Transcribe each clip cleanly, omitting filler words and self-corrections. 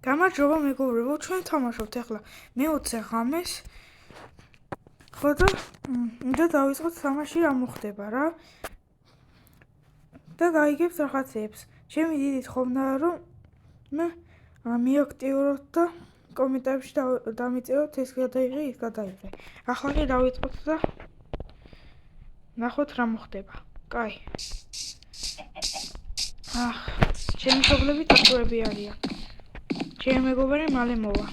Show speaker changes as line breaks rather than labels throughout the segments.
გამარჯობა მეგობრებო, ჩვენ თამაშობთ ახლა მე-20 ღამეს. ხო და უნდა დავიწყოთ თამაში რა მოხდება რა. და გაიგებთ რაღაცებს. ჩემი დიდი თხოვნაა რომ მიაქტიუროთ და კომენტარებში დამიწეროთ ეს გადაიღე, ის გადაიღე. ახლა კი დავიწყოთ და ნახოთ რა მოხდება. კაი. ჩემი მშობლები დაწურები არიან. ჩემი მეგობარი მალე მოვა.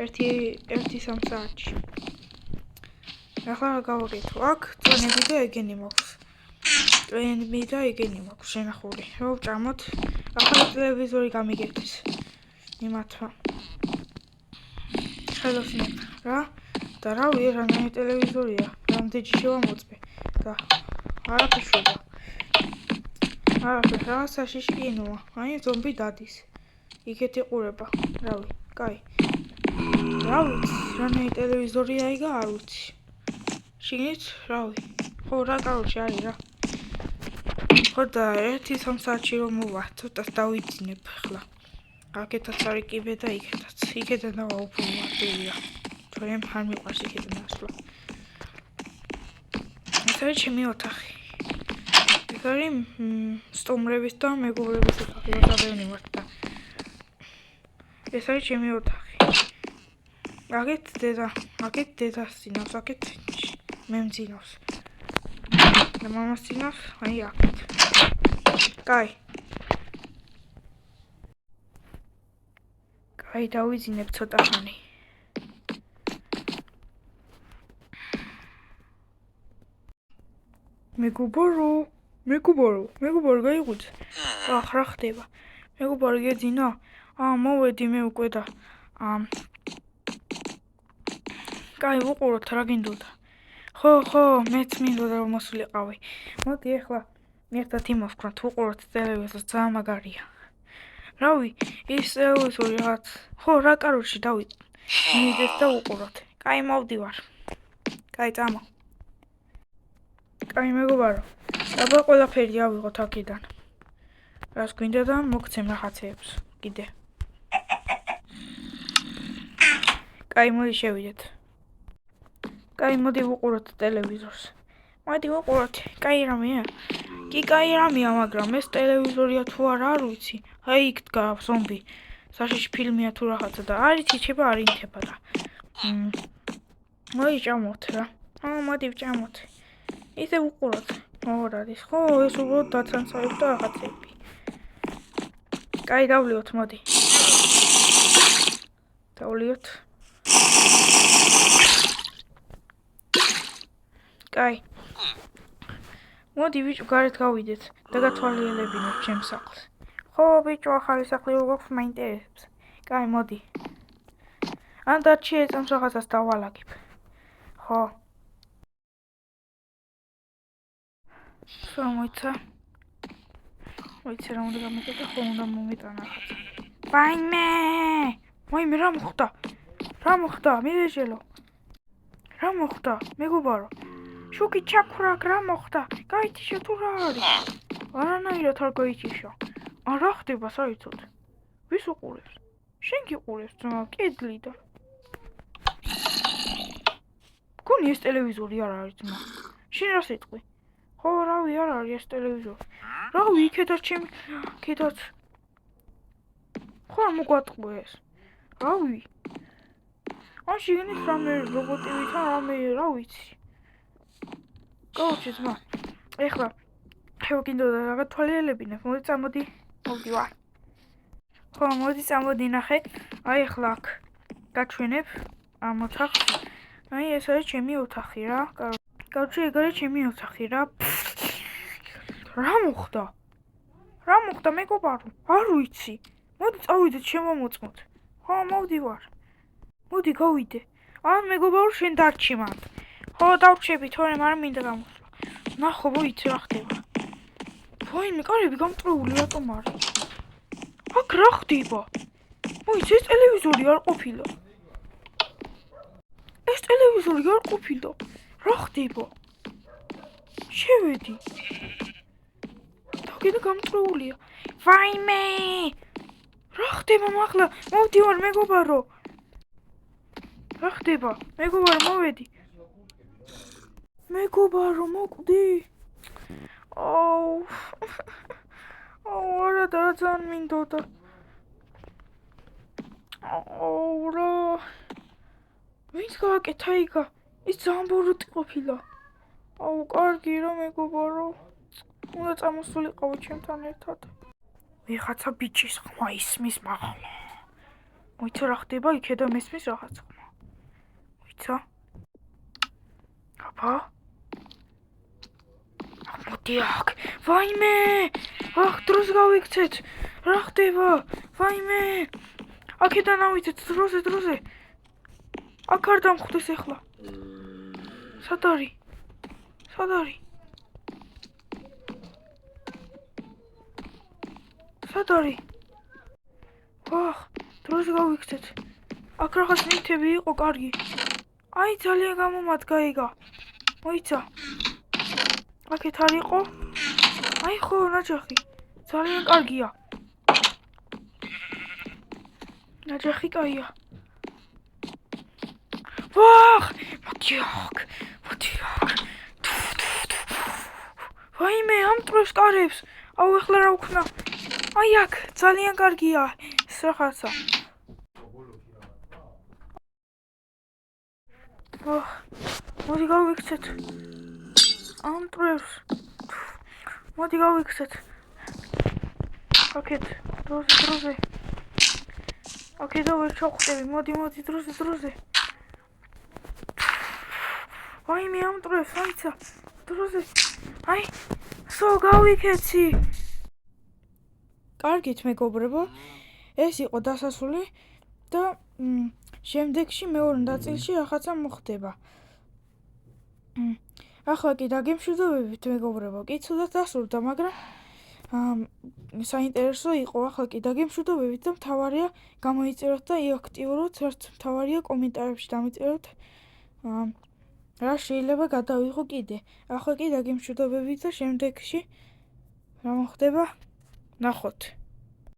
1-3 საათში. ახლა რა გავაკეთო? აქ წვენები და ეგენი მაქვს. შენახული. რო ვჭამოთ. ახლა ტელევიზორი გამიგებთ. იმათმა. ხელოსნებ რა? და რავი, რამდენი ტელევიზორია? რამდენი შევამოწმე და არაფერშობა. არაფერ, რა საშიში კინოა. აი ზომბი დადის. იქეთ იყურება. რავი, კაი. რა ვიცი, რამდენი ტელევიზორია იგა არ ვიცი. შიგნით, რავი. ხო, რა კაროჩი არის რა. ხო და 1-3 საათში რომ მოვა, ცოტას დავიძინებ ახლა. აქეთაც არის კიბე და იქეთაც. იქედან დავაუფლდია. თორემ არ მიყვარს იქედან ასვლა. ეს არის ჩემი ოთახი. ეს არის სტუმრების და მეგობრების ოთახი, როდავენი ვარ და ეს არის ჩემი ოთახი. აქეთ დედას წინავს, აქეთ მე მძინავს. და მამას წინავს, აი აქეთ. კაი. კაი, დავიძინებ ცოტა ხანი. მეგობარო, გაიგოთ. რა ხდება? მეგობარი გეძინა? მოვედი მე უკვე და კაი, ვუყუროთ რა გინდოდა. ხო, მეც მინდოდა რომ მოსულიყავი. მოდი ახლა ერთად იმოვქრათ, ვუყუროთ ტელევიზორს, ძალიან მაგარია. რავი, ის ტელევიზორი რაღაც. ხო, რა კაროში დავით. მიდეთ და ვუყუროთ. კაი, მოვდივარ. კაი, წამო. კაი, მეგობარო. აბა ყველაფერი ავიღოთ აქედან. რას გვინდა და მოგცემ რაღაცეებს. კიდე. კაი, მოდი შევიდეთ. კაი, მოდი ვუყუროთ ტელევიზორს. მოდი ვუყუროთ. კაი რამეა? კი, კაი რამეა, მაგრამ ეს ტელევიზორია თუ არა არ ვიცი. აი იქ დგა ზომბი. საშიში ფილმია თუ რაღაცა და არ იცი არ ინთება და. მოდი ჭამოთ რა. მოდი ვჭამოთ. ისე ვუყუროთ. ორ არის. ხო, ეს უბრალოდ დაცანცავებ და რაღაცები. კაი, დავლივოთ, მოდი. დავლივოთ. კაი. მოდი ბიჭო, გარეთ გავიდეთ და გათვალიერებინოთ ჩემს სახლს. ხო, ბიჭო, ახალი სახლი რო გვაქვს, მაინტერესებს. კაი, მოდი. ან დარჩი ეწამს რაღაცას დავალაგებ. ხო. მოიცა რა უნდა გამეკეთე, ხო უნდა მომიტანა რაღაცა. ვაიმე, რა მოხდა? მივეჟელო. რა მოხდა? მეგობარო. შუქი ჩაქვრაკ, რა მოხდა? გაითიშა თუ რა არის? არანაირად არ გაითიშა. რა ხდება საერთოდ? ვის უყურებს? შენ გიყურებს ძმა, კედლიდან. გონი ეს ტელევიზორი არ არის ძმა. შენ რას ეტყვი? ხო, რავი, არ არის ეს ტელევიზორი. რავი, იქედაც იქედაც. ხო, არ მოგვატყვეს. რავი. ან შიგნით რამე რობოტებითა რამე რა ვიცი. გაუჩი ძმა. ეხლა გინდოდა რა გათვალიერებინებ, მოდი წამოდი, მოვდივარ. ხო, მოდი წამოდი ნახე. აი ახლა აქ გაჩვენებ ამ ოთახს. აი ეს არის ჩემი ოთახი რა. გაუჩი, ეგ არის ჩემი ოთახი რა. რა მოხდა მეგობარო? არ ვიცი. მოდი წავიდეთ, შემომოწმოთ. ხო, მოვდივარ. მოდი გავიდე. ან მეგობარო შენ დარჩი მანდ. ხო, დავრჩები, თორემ არ მინდა გამოსვლა. ნახო, მოიცი რა ხდება. ვაიმე, კარები გამტრეული რატომ არის? აქ რა ხდება? მოიცი, ეს ტელევიზორი არ ყოფილა. რა ხდება? შევედი. და კიდე გამტრეულია. ვაიმე! რა ხდება მაღლა? მოვდივარ მეგობარო. რა ხდება? მეგობარო მოვედი. მეგობარო მოკვდი. აუ. არა და ძალიან მინდოდა. აუ რა. ვინც გააკეთა იგა? ის ძალიან ბოროტი ყოფილა. აუ კარგი რა მეგობარო. უნდა წამოსულიყავი ჩემთან ერთად. ვიღაცა ბიჭის ხმა ისმის მაღლა. მოიცა რა ხდება იქედან მესმის რაღაც ხმა. მოიცა? აბა? მოდი აქ. ვაიმე! ახ დროს გავიქცეთ. რა ხდება? ვაიმე! აქედან ავიცეთ დროზე. აქ არ დამხვდეს ახლა. სად არის? სად არის? ვახ, დროზე გავიქცეთ. აქ რაღაც ნივთები იყო კარგი. აი ძალიან გამომადგა იგა. მოიცა. აქეთ არ იყო? აი ხო ნაჯახი. ძალიან კარგია. ნაჯახი კაია. ვახ! მოდი აქ. ვაიმე, ამტრებს კარებს. აუ ეხლა რა ვქნა? აი აქ, ძალიან კარგია. ეს რაღაცა. მოდი გავიქცეთ. ამტრებს. მოდი გავიქცეთ. აქეთ, დროზე. აქედო ვერ ჩავხვდები. მოდი, დროზე. ვაიმე, ამტრებს, აიცა. დროზე. აი, სო გავიქეცი. კარგით მეგობრებო, ეს იყო დასასრული და შემდეგში მეორე ნაწილში რაღაცა მოხდება. ახლა კი დაგემშვიდობებით მეგობრებო, კი ცუდად დასრულდა, მაგრამ საინტერესო იყო. ახლა კი დაგემშვიდობებით და მთავარია გამოიწეროთ და იაქტიუროთ, რაც მთავარია კომენტარებში დამიწეროთ. რა შეიძლება გადავიღო კიდე. ახლა კი დაგემშვიდობებით და შემდეგში რა მოხდება? ნახოთ.